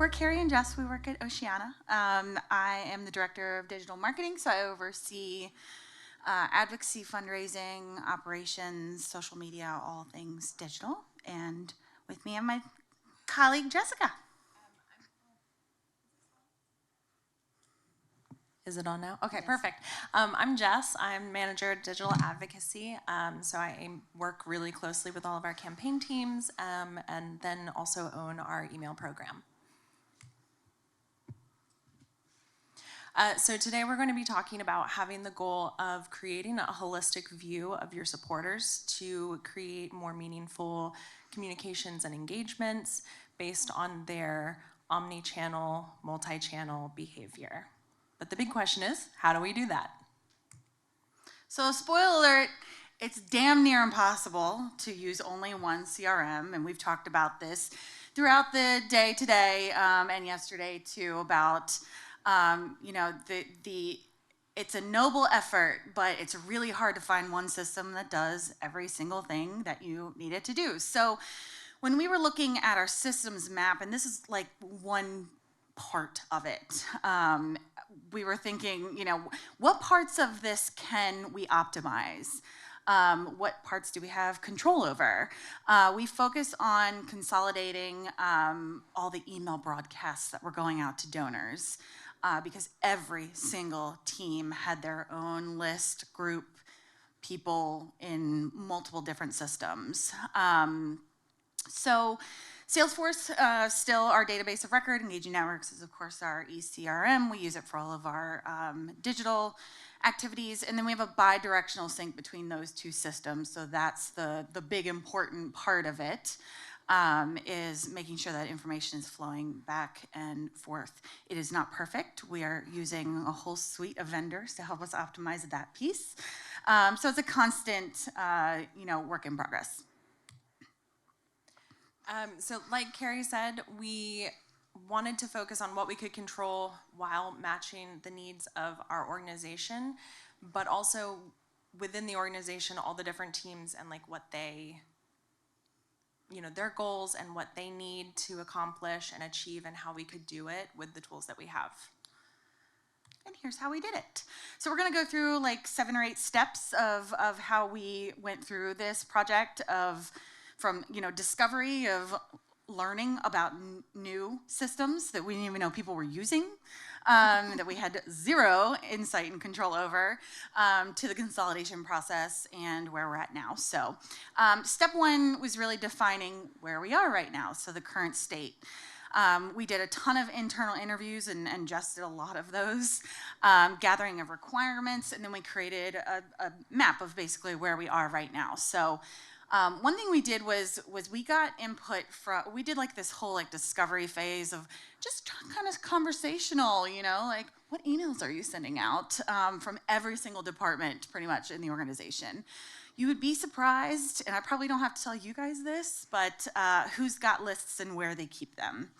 we're Carrie and Jess. We work at Oceana. I am the director of digital marketing, so I oversee advocacy, fundraising, operations, social media, all things digital. And with me, I'm my colleague Jessica. Is it on now? Okay, yes. Perfect. I'm Jess. I'm manager of digital advocacy. So I work really closely with all of our campaign teams and then also own our email program. So today we're going to be talking about having the goal of creating a holistic view of your supporters to create more meaningful communications and engagements based on their omni-channel, multi-channel behavior. But the big question is, how do we do that? So spoiler alert, it's damn near impossible to use only one CRM, and we've talked about this throughout the day today and yesterday too about it's a noble effort, but it's really hard to find one system that does every single thing that you need it to do. So when we were looking at our systems map, and this is like one part of it, we were thinking, what parts of this can we optimize? What parts do we have control over? We focus on consolidating all the email broadcasts that were going out to donors because every single team had their own list, group, people in multiple different systems. So Salesforce, still our database of record. Engaging Networks is, of course, our eCRM. We use it for all of our digital activities. And then we have a bi-directional sync between those two systems. So that's the big important part of it, is making sure that information is flowing back and forth. It is not perfect. We are using a whole suite of vendors to help us optimize that piece. So it's a constant, work in progress. So like Carrie said, we wanted to focus on what we could control while matching the needs of our organization, but also within the organization, all the different teams and like what they, their goals and what they need to accomplish and achieve and how we could do it with the tools that we have. And here's how we did it. So we're going to go through like 7 or 8 steps of how we went through this project from discovery of learning about new systems that we didn't even know people were using, that we had zero insight and control over, to the consolidation process and where we're at now. So step 1 was really defining where we are right now, so the current state. We did a ton of internal interviews and Jess did a lot of those, gathering of requirements, and then we created a map of basically where we are right now. So one thing we did was we got input from, we did like this whole like discovery phase of just kind of conversational, like what emails are you sending out from every single department pretty much in the organization. You would be surprised, and I probably don't have to tell you guys this, but who's got lists and where they keep them.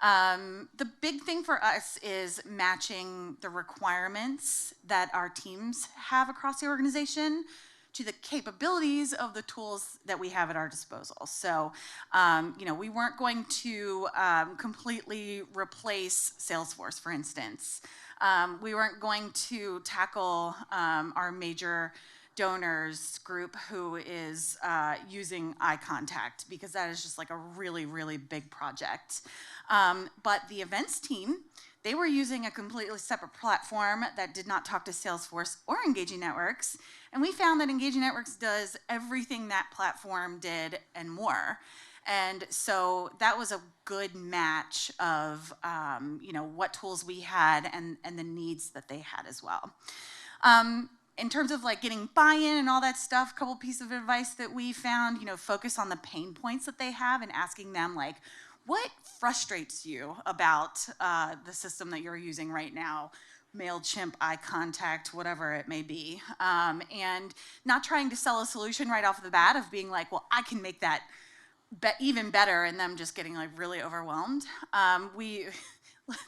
The big thing for us is matching the requirements that our teams have across the organization to the capabilities of the tools that we have at our disposal. So, we weren't going to completely replace Salesforce, for instance. We weren't going to tackle our major donors group who is using eye contact, because that is just like a really, really big project. But the events team, they were using a completely separate platform that did not talk to Salesforce or Engaging Networks, and we found that Engaging Networks does everything that platform did and more. And so that was a good match of what tools we had and the needs that they had as well. In terms of like getting buy-in and all that stuff, a couple pieces of advice that we found, focus on the pain points that they have and asking them like, what frustrates you about the system that you're using right now? MailChimp, eye contact, whatever it may be. And not trying to sell a solution right off the bat of being like, well, I can make that even better, and them just getting like really overwhelmed.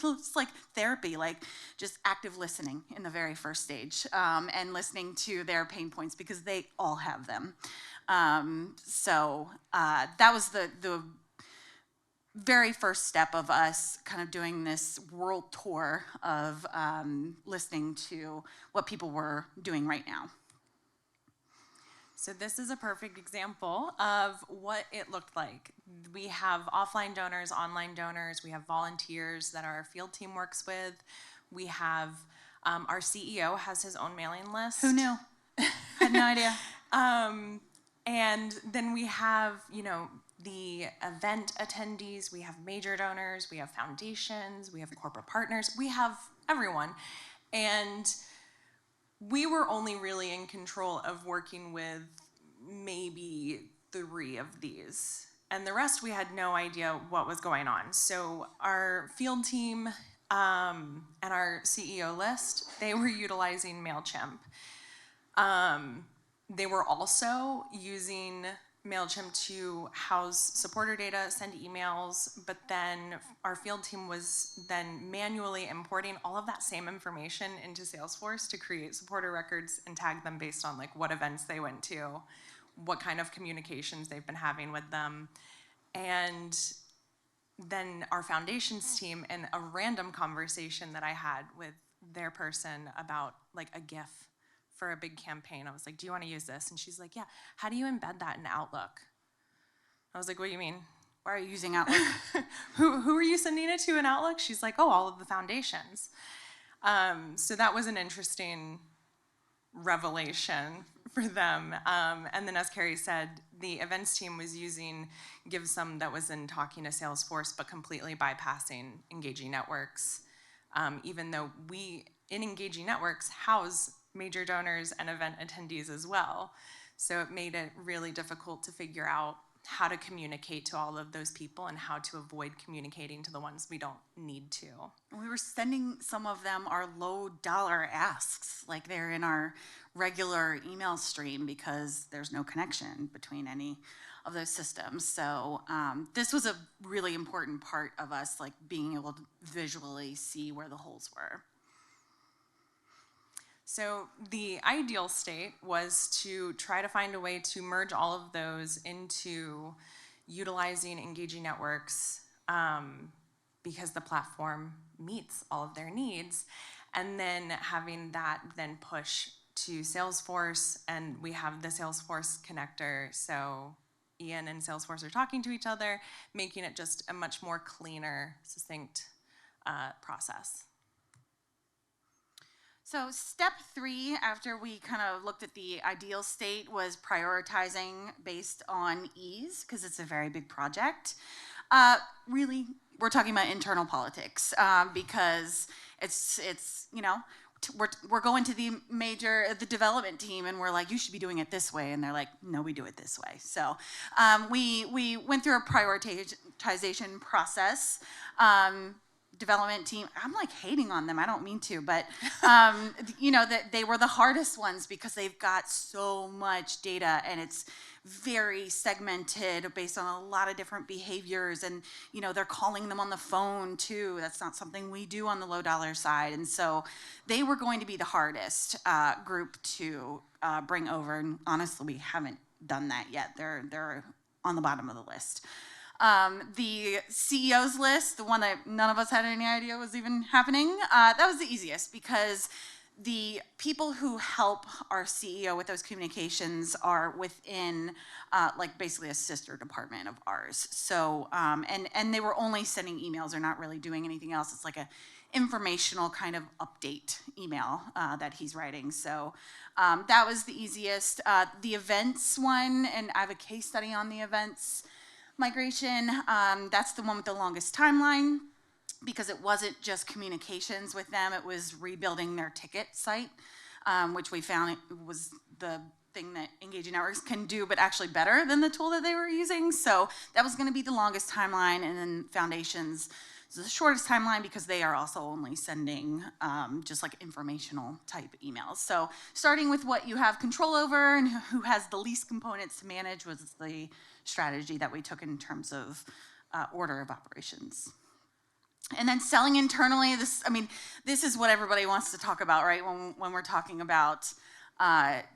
It's like therapy, like just active listening in the very first stage, and listening to their pain points because they all have them. So that was the very first step of us kind of doing this world tour of listening to what people were doing right now. So this is a perfect example of what it looked like. We have offline donors, online donors, we have volunteers that our field team works with. We have our CEO has his own mailing list. Who knew? Had no idea. And then we have, the event attendees, we have major donors, we have foundations, we have corporate partners, we have everyone. And we were only really in control of working with maybe 3 of these. And the rest, we had no idea what was going on. So our field team and our CEO list, they were utilizing MailChimp. They were also using MailChimp to house supporter data, send emails, but then our field team was then manually importing all of that same information into Salesforce to create supporter records and tag them based on like what events they went to, what kind of communications they've been having with them. And then our foundations team, in a random conversation that I had with their person about like a GIF for a big campaign, I was like, do you want to use this? And she's like, yeah. How do you embed that in Outlook? I was like, what do you mean? Why are you using Outlook? Who are you sending it to in Outlook? She's like, oh, all of the foundations. So that was an interesting revelation for them. And then as Carrie said, the events team was using GiveSum that was in talking to Salesforce, but completely bypassing Engaging Networks, even though we, in Engaging Networks, house major donors and event attendees as well. So it made it really difficult to figure out how to communicate to all of those people and how to avoid communicating to the ones we don't need to. We were sending some of them our low dollar asks, like they're in our regular email stream because there's no connection between any of those systems. So this was a really important part of us, like being able to visually see where the holes were. So the ideal state was to try to find a way to merge all of those into utilizing Engaging Networks because the platform meets all of their needs, and then having that then push to Salesforce, and we have the Salesforce connector, so Ian and Salesforce are talking to each other, making it just a much more cleaner, succinct process. So step 3, after we kind of looked at the ideal state, was prioritizing based on ease, because it's a very big project. Really, we're talking about internal politics, because it's we're going to the development team, and we're like, you should be doing it this way, and they're like, no, we do it this way. So we went through a prioritization process. Development team, I'm like hating on them, I don't mean to, but that they were the hardest ones because they've got so much data and it's very segmented based on a lot of different behaviors, and they're calling them on the phone too. That's not something we do on the low dollar side, and so they were going to be the hardest group to bring over, and honestly we haven't done that yet. They're on the bottom of the list. The CEO's list, the one that none of us had any idea was even happening, that was the easiest because the people who help our CEO with those communications are within like basically a sister department of ours. So, and they were only sending emails. They're not really doing anything else. It's like a informational kind of update email that he's writing. So that was the easiest. The events one, and I have a case study on the events migration, that's the one with the longest timeline because it wasn't just communications with them, it was rebuilding their ticket site, which we found was the thing that Engaging Networks can do, but actually better than the tool that they were using. So that was gonna be the longest timeline, and then Foundations is the shortest timeline because they are also only sending just like informational type emails. So starting with what you have control over and who has the least components to manage was the strategy that we took in terms of order of operations. And then selling internally, this is what everybody wants to talk about, right? When we're talking about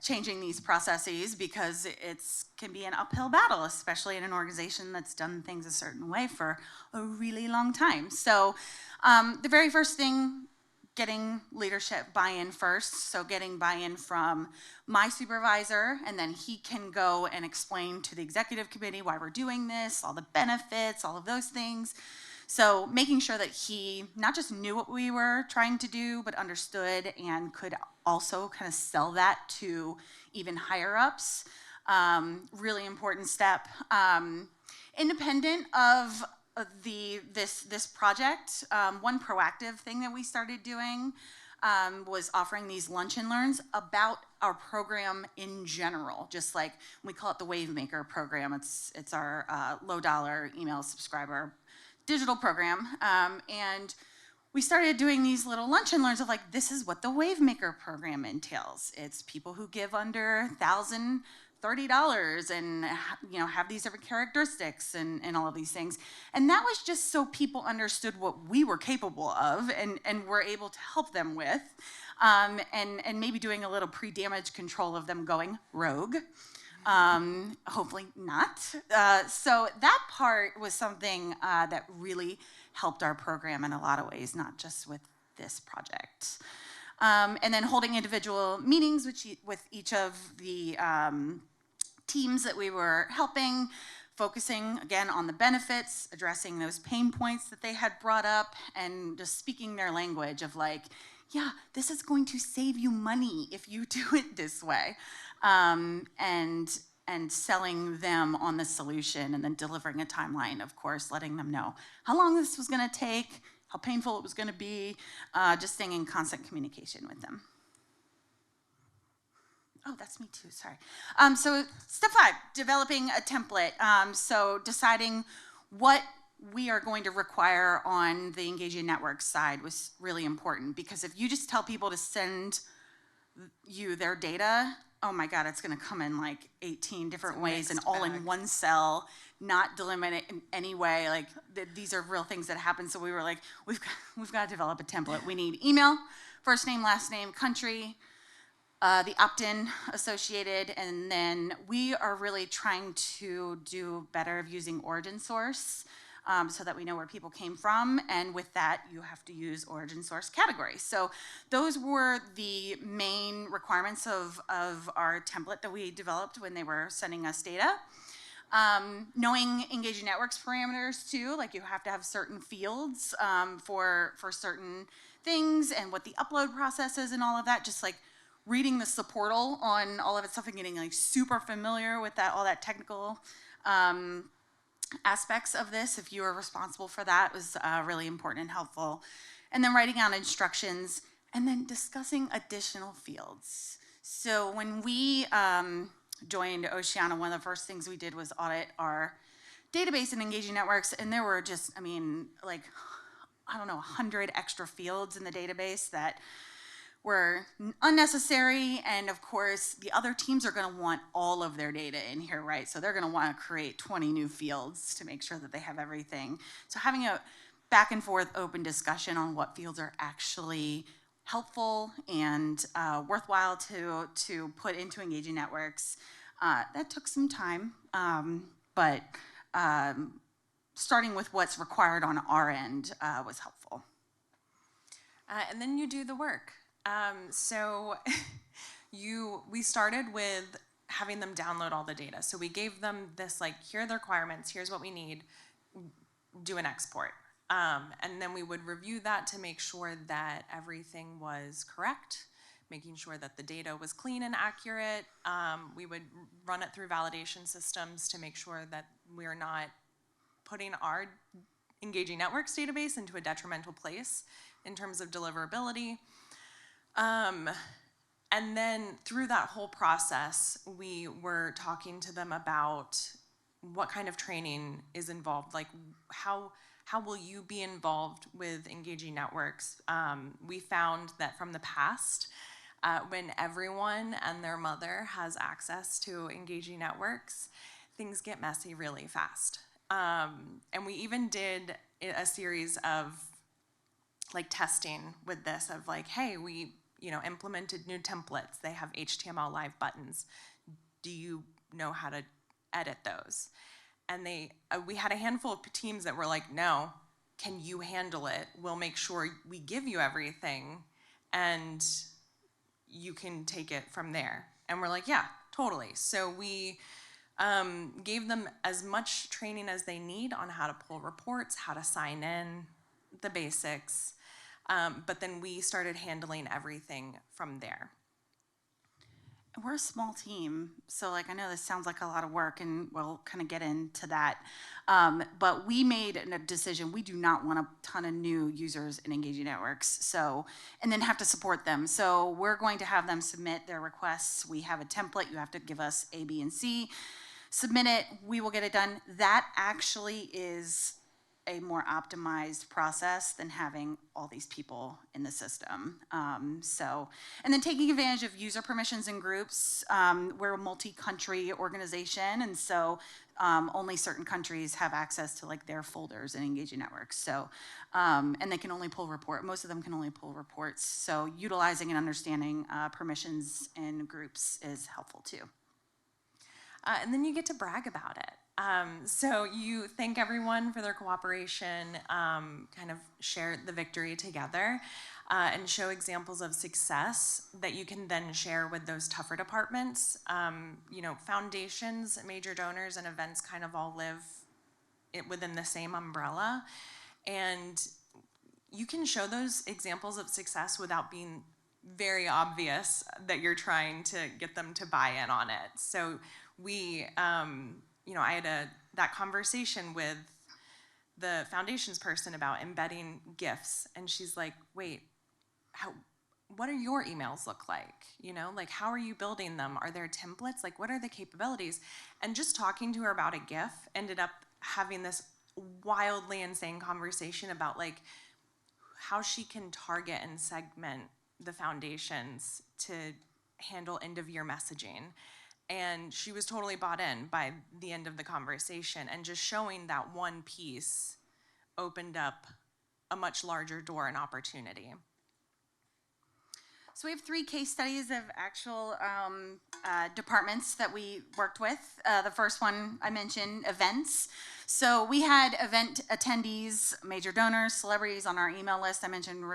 changing these processes, because it's can be an uphill battle, especially in an organization that's done things a certain way for a really long time. So the very first thing, getting leadership buy-in first. So getting buy-in from my supervisor, and then he can go and explain to the executive committee why we're doing this, all the benefits, all of those things. So making sure that he not just knew what we were trying to do, but understood and could also kind of sell that to even higher ups. Really important step. Independent of this project, one proactive thing that we started doing was offering these lunch and learns about our program in general. Just like we call it the Wavemaker program. It's our low dollar email subscriber digital program, and we started doing these little lunch and learns of like, this is what the Wavemaker program entails. It's people who give under $1,030 and have these different characteristics and all of these things. And that was just so people understood what we were capable of and were able to help them with, and maybe doing a little pre-damage control of them going rogue. Hopefully not. So that part was something that really helped our program in a lot of ways, not just with this project. And then holding individual meetings with each of the teams that we were helping, focusing again on the benefits, addressing those pain points that they had brought up, and just speaking their language of like, yeah, this is going to save you money if you do it this way. And selling them on the solution, and then delivering a timeline, of course, letting them know how long this was going to take, how painful it was going to be, just staying in constant communication with them. Oh, that's me too, sorry. So step 5, developing a template. So deciding what we are going to require on the engaging network side was really important, because if you just tell people to send you their data, oh my God, it's going to come in like 18 different ways and all in one cell, not delimited in any way. Like these are real things that happen. So we were like, we've got to develop a template. We need email, first name, last name, country, the opt-in associated, and then we are really trying to do better of using origin source. So that we know where people came from, and with that, you have to use origin source categories. So those were the main requirements of our template that we developed when they were sending us data. Knowing engaging networks parameters too, like you have to have certain fields for certain things, and what the upload process is and all of that, just like reading the supportal on all of its stuff and getting like super familiar with that, all that technical aspects of this, if you are responsible for that, was really important and helpful. And then writing out instructions, and then discussing additional fields. So when we joined Oceana, one of the first things we did was audit our database and engaging networks, and there were just, like, 100 extra fields in the database that were unnecessary, and of course the other teams are going to want all of their data in here, right? So they're going to want to create 20 new fields to make sure that they have everything. So having a back and forth open discussion on what fields are actually helpful and worthwhile to put into engaging networks, that took some time, but starting with what's required on our end was helpful. And then you do the work. So we started with having them download all the data. So we gave them this, like, here are the requirements, here's what we need, do an export. And then we would review that to make sure that everything was correct, making sure that the data was clean and accurate. We would run it through validation systems to make sure that we're not putting our engaging networks database into a detrimental place in terms of deliverability. And then through that whole process, we were talking to them about what kind of training is involved, like how will you be involved with engaging networks? We found that from the past, when everyone and their mother has access to engaging networks, things get messy really fast. And we even did a series of like testing with this of like, hey, implemented new templates. They have HTML live buttons. Do you know how to edit those? And we had a handful of teams that were like, no, can you handle it? We'll make sure we give you everything and you can take it from there. And we're like, yeah, totally. So we gave them as much training as they need on how to pull reports, how to sign in, the basics. But then we started handling everything from there. We're a small team, so like I know this sounds like a lot of work, and we'll kind of get into that. But we made a decision. We do not want a ton of new users in Engaging Networks, so and then have to support them. So we're going to have them submit their requests. We have a template. You have to give us A, B, and C. Submit it. We will get it done. That actually is a more optimized process than having all these people in the system. And then taking advantage of user permissions in groups. We're a multi-country organization, and so only certain countries have access to like their folders in Engaging Networks. So, and they can only pull most of them can only pull reports. So utilizing and understanding permissions in groups is helpful too. And then you get to brag about it. So you thank everyone for their cooperation, kind of share the victory together, and show examples of success that you can then share with those tougher departments. Foundations, major donors, and events kind of all live within the same umbrella. And you can show those examples of success without being very obvious that you're trying to get them to buy in on it. So I had that conversation with the foundations person about embedding gifts, and she's like, wait, what do your emails look like? Like, how are you building them? Are there templates? Like, what are the capabilities? And just talking to her about a GIF ended up having this wildly insane conversation about like how she can target and segment the foundations to handle end-of-year messaging. And she was totally bought in by the end of the conversation, and just showing that one piece opened up a much larger door and opportunity. So we have 3 case studies of actual departments that we worked with. The first one I mentioned, events. So we had event attendees, major donors, celebrities on our email list. I mentioned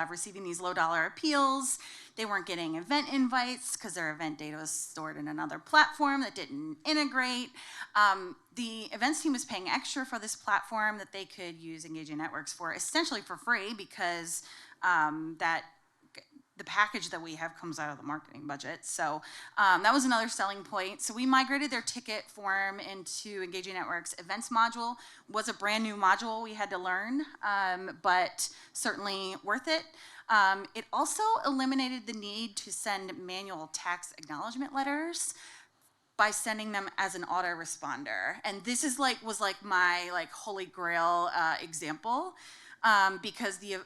receiving these low-dollar appeals. They weren't getting event invites because their event data was stored in another platform that didn't integrate. The events team was paying extra for this platform that they could use Engaging Networks for, essentially for free, because the package that we have comes out of the marketing budget. So that was another selling point. So we migrated their ticket form into Engaging Networks. Events module was a brand new module we had to learn, but certainly worth it. It also eliminated the need to send manual tax acknowledgement letters by sending them as an autoresponder. And this is was my holy grail example, because the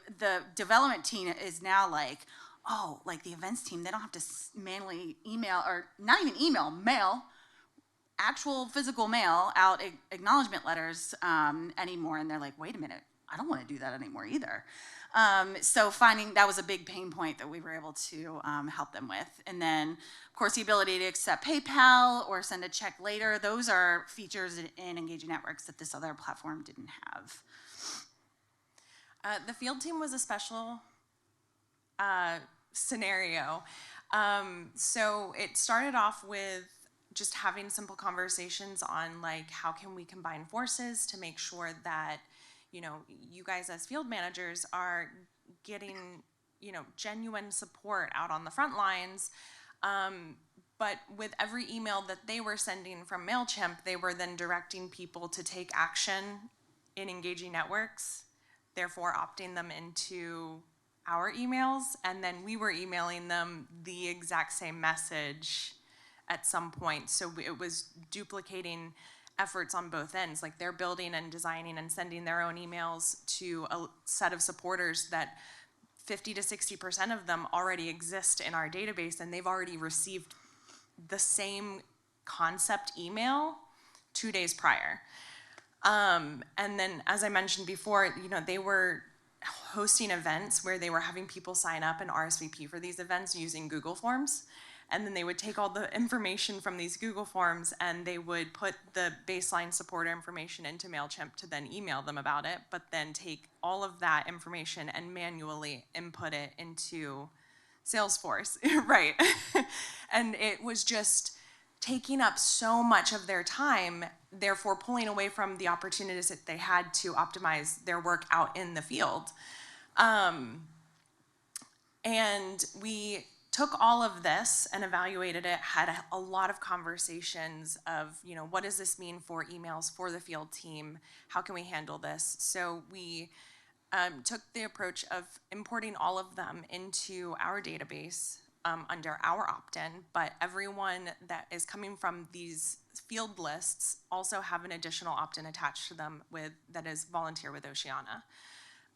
development team is now the events team, they don't have to manually email, or not even email, mail, actual physical mail out acknowledgement letters anymore. And they're like, wait a minute, I don't want to do that anymore either. So finding that was a big pain point that we were able to help them with. And then, of course, the ability to accept PayPal or send a check later. Those are features in Engaging Networks that this other platform didn't have. The field team was a special scenario. So it started off with just having simple conversations on how can we combine forces to make sure that you guys as field managers are getting genuine support out on the front lines. But with every email that they were sending from MailChimp, they were then directing people to take action in Engaging Networks, therefore opting them into our emails, and then we were emailing them the exact same message at some point. So it was duplicating efforts on both ends. They're building and designing and sending their own emails to a set of supporters that 50 to 60% of them already exist in our database, and they've already received the same concept email 2 days prior. And then, as I mentioned before, they were hosting events where they were having people sign up and RSVP for these events using Google Forms. And then they would take all the information from these Google Forms and they would put the baseline supporter information into MailChimp to then email them about it, but then take all of that information and manually input it into Salesforce, right? And it was just taking up so much of their time, therefore pulling away from the opportunities that they had to optimize their work out in the field. And we took all of this and evaluated it, had a lot of conversations of, you know, what does this mean for emails for the field team? How can we handle this? So we took the approach of importing all of them into our database under our opt-in, but everyone that is coming from these field lists also have an additional opt-in attached to them that is volunteer with Oceana.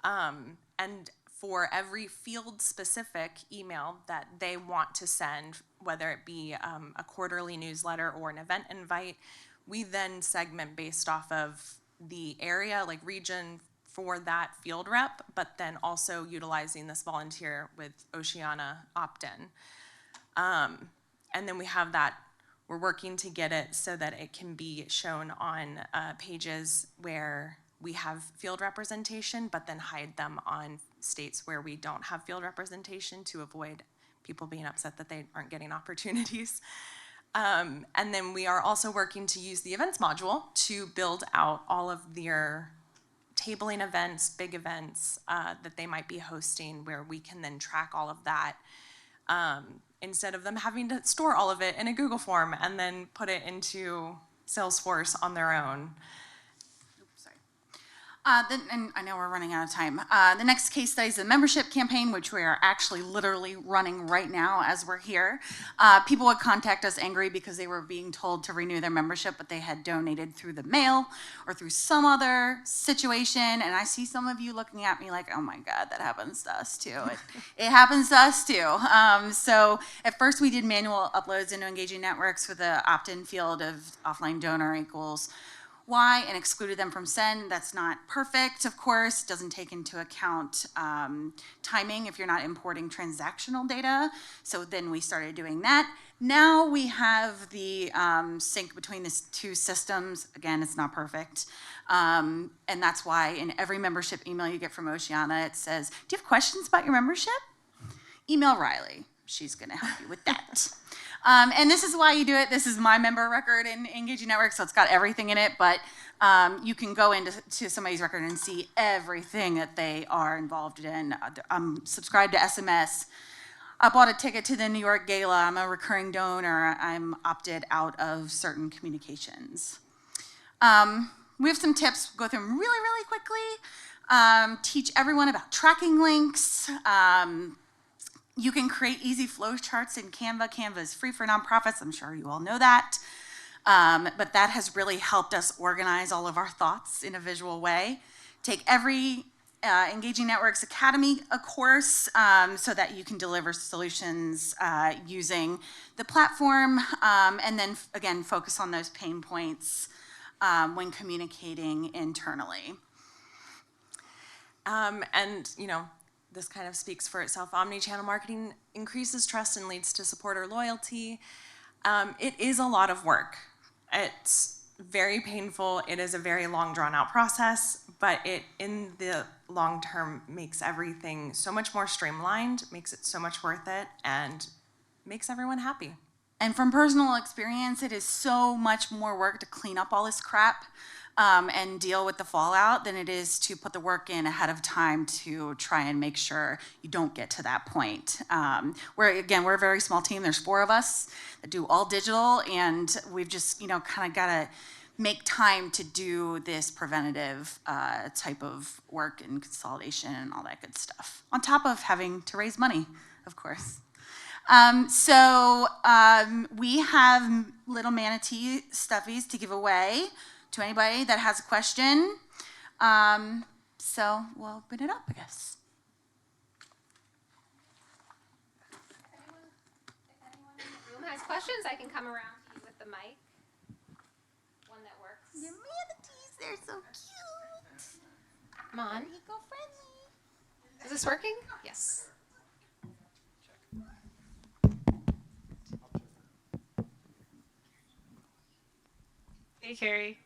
And for every field-specific email that they want to send, whether it be a quarterly newsletter or an event invite, we then segment based off of the area, like region for that field rep, but then also utilizing this volunteer with Oceana opt-in. And then we have that, we're working to get it so that it can be shown on pages where we have field representation, but then hide them on states where we don't have field representation to avoid people being upset that they aren't getting opportunities. And then we are also working to use the events module to build out all of their tabling events, big events that they might be hosting, where we can then track all of that instead of them having to store all of it in a Google form and then put it into Salesforce on their own. And I know we're running out of time. The next case study is the membership campaign, which we are actually literally running right now as we're here. People would contact us angry because they were being told to renew their membership, but they had donated through the mail or through some other situation. And I see some of you looking at me like, oh my God, that happens to us too. It happens to us too. So at first we did manual uploads into Engaging Networks with the opt-in field of offline donor equals Y and excluded them from send. That's not perfect, of course. Doesn't take into account timing if you're not importing transactional data. So then we started doing that. Now we have the sync between the two systems. Again, it's not perfect. And that's why in every membership email you get from Oceana, it says, do you have questions about your membership? Email Riley. She's gonna help you with that. And this is why you do it. This is my member record in Engaging Network, so it's got everything in it, but you can go into somebody's record and see everything that they are involved in. I'm subscribed to SMS. I bought a ticket to the New York Gala. I'm a recurring donor. I'm opted out of certain communications. We have some tips. We'll go through them really, really quickly. Teach everyone about tracking links. You can create easy flow charts in Canva. Canva is free for nonprofits. I'm sure you all know that. But that has really helped us organize all of our thoughts in a visual way. Take every Engaging Networks Academy course so that you can deliver solutions using the platform. And then, again, focus on those pain points when communicating internally. And, you know, this kind of speaks for itself. Omnichannel marketing increases trust and leads to supporter loyalty. It is a lot of work. It's very painful. It is a very long, drawn-out process, but it, in the long term, makes everything so much more streamlined, makes it so much worth it, and makes everyone happy. And from personal experience, it is so much more work to clean up all this crap and deal with the fallout than it is to put the work in ahead of time to try and make sure you don't get to that point. We're a very small team. There's 4 of us that do all digital, and we've just, kind of got to make time to do this preventative type of work and consolidation and all that good stuff, on top of having to raise money, of course. We have little manatee stuffies to give away to anybody that has a question. So we'll open it up, I guess. If anyone in the room has questions, I can come around to you with the mic. One that works. Your manatees, they're so cute. Come on. Eco-friendly. Is this working? Yes. Hey, Carrie.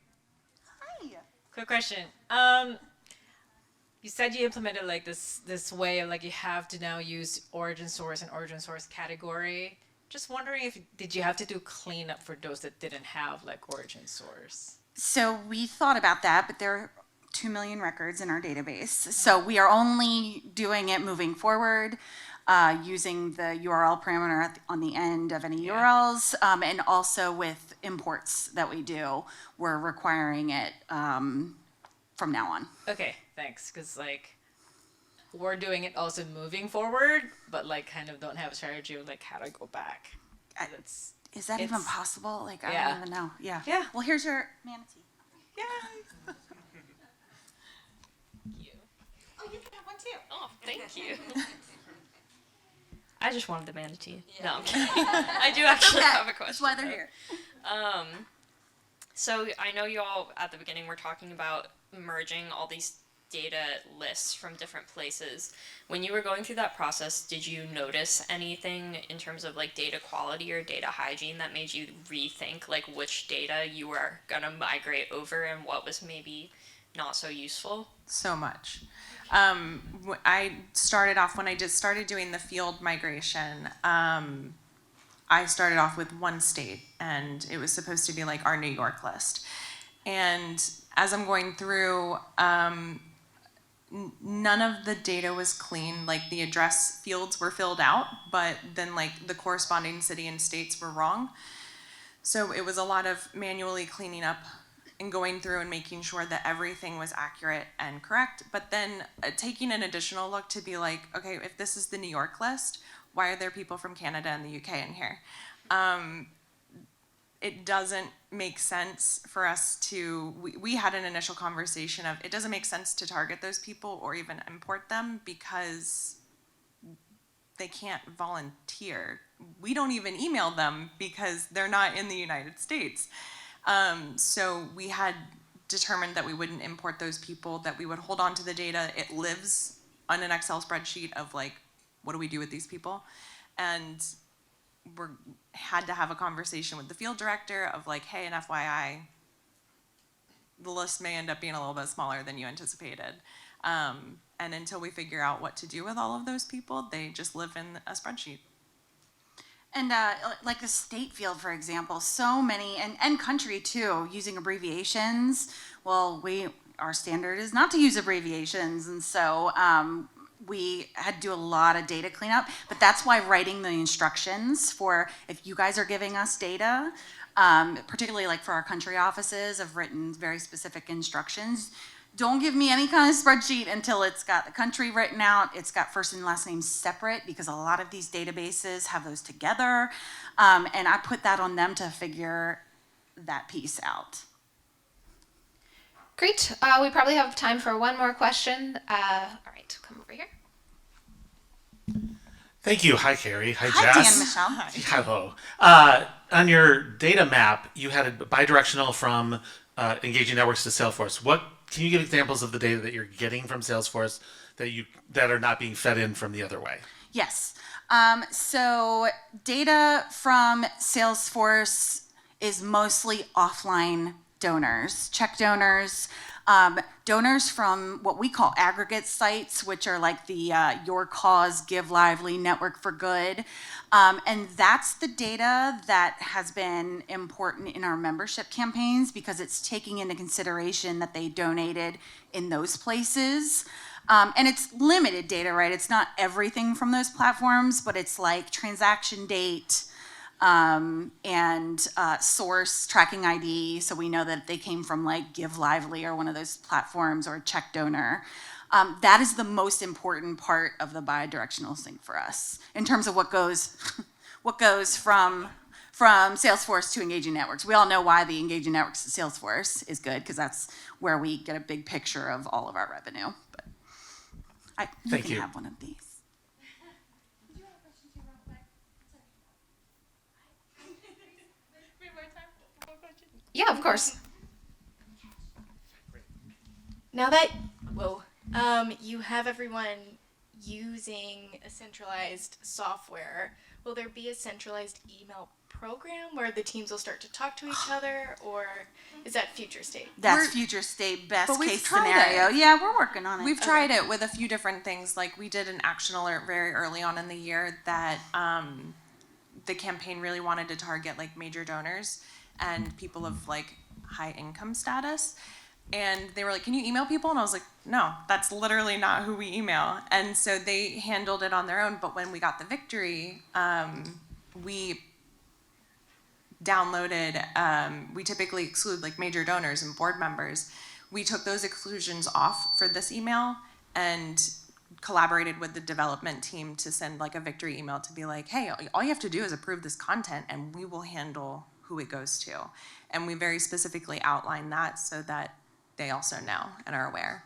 Hi. Quick question. You said you implemented like this way of like you have to now use origin source and origin source category. Just wondering if did you have to do cleanup for those that didn't have like origin source? So we thought about that, but there are 2 million records in our database. So we are only doing it moving forward, using the URL parameter on the end of any URLs, and also with imports that we do, we're requiring it from now on. Okay, thanks. Because like we're doing it also moving forward, but like kind of don't have a strategy of like how to go back. It's Is that even possible? Like, I Yeah. don't even know. Yeah. Yeah. Well, here's your manatee. yeah. Oh, you can have one too. Oh, thank you. I just wanted the manatee. No, I'm kidding. I do actually have a question. That's why they're though. here. So I know you all at the beginning were talking about merging all these data lists from different places. When you were going through that process, did you notice anything in terms of like data quality or data hygiene that made you rethink like which data you were gonna migrate over and what was maybe not so useful? So much. I started off when I just started doing the field migration. I started off with one state, and it was supposed to be like our New York list. And as I'm going through, none of the data was clean. Like the address fields were filled out, but then like the corresponding city and states were wrong. So it was a lot of manually cleaning up and going through and making sure that everything was accurate and correct, but then taking an additional look to be like, okay, if this is the New York list, why are there people from Canada and the UK in here? It doesn't make sense for us to, we had an initial conversation of, it doesn't make sense to target those people or even import them because they can't volunteer. We don't even email them because they're not in the United States. So we had determined that we wouldn't import those people, that we would hold on to the data. It lives on an Excel spreadsheet of like, what do we do with these people? And we had to have a conversation with the field director of like, hey, an FYI, the list may end up being a little bit smaller than you anticipated. And until we figure out what to do with all of those people, they just live in a spreadsheet. And like the state field, for example, so many, and country too, using abbreviations. Well, our standard is not to use abbreviations, and so we had to do a lot of data cleanup. But that's why writing the instructions for if you guys are giving us data, particularly like for our country offices, I've written very specific instructions. Don't give me any kind of spreadsheet until it's got the country written out, it's got first and last names separate, because a lot of these databases have those together. And I put that on them to figure that piece out. Great. We probably have time for one more question. All right, come over here. Thank you. Hi, Carrie. Hi, Hi, Jess. Dan Michelle. Hello. On your data map, you had it bidirectional from engaging networks to Salesforce. Can you give examples of the data that you're getting from Salesforce that are not being fed in from the other way? Yes. So data from Salesforce is mostly offline donors, check donors, donors from what we call aggregate sites, which are like the Your Cause, Give Lively, Network for Good. And that's the data that has been important in our membership campaigns because it's taking into consideration that they donated in those places. And it's limited data, right? It's not everything from those platforms, but it's like transaction date and source, tracking ID, so we know that they came from like Give Lively or one of those platforms or a check donor. That is the most important part of the bidirectional sync for us in terms of what goes from Salesforce to engaging networks. We all know why the engaging networks to Salesforce is good because that's where we get a big picture of all of our revenue. But you can have one of these. Yeah, of course. Now that you have everyone using a centralized software, will there be a centralized email program where the teams will start to talk to each other, or is that future state? That's future state, best but we've case tried scenario. it. Yeah, we're working on it. We've tried it with a few different things. Like we did an action alert very early on in the year that the campaign really wanted to target like major donors and people of like high income status. And they were like, can you email people? And I was like, no, that's literally not who we email. And so they handled it on their own. But when we got the victory, we downloaded, we typically exclude like major donors and board members. We took those exclusions off for this email and collaborated with the development team to send like a victory email to be like, hey, all you have to do is approve this content and we will handle who it goes to. And we very specifically outline that so that they also know and are aware.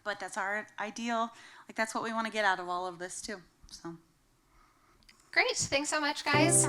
But that's our ideal. Like that's what we want to get out of all of this too. So Great. Thanks so much, guys.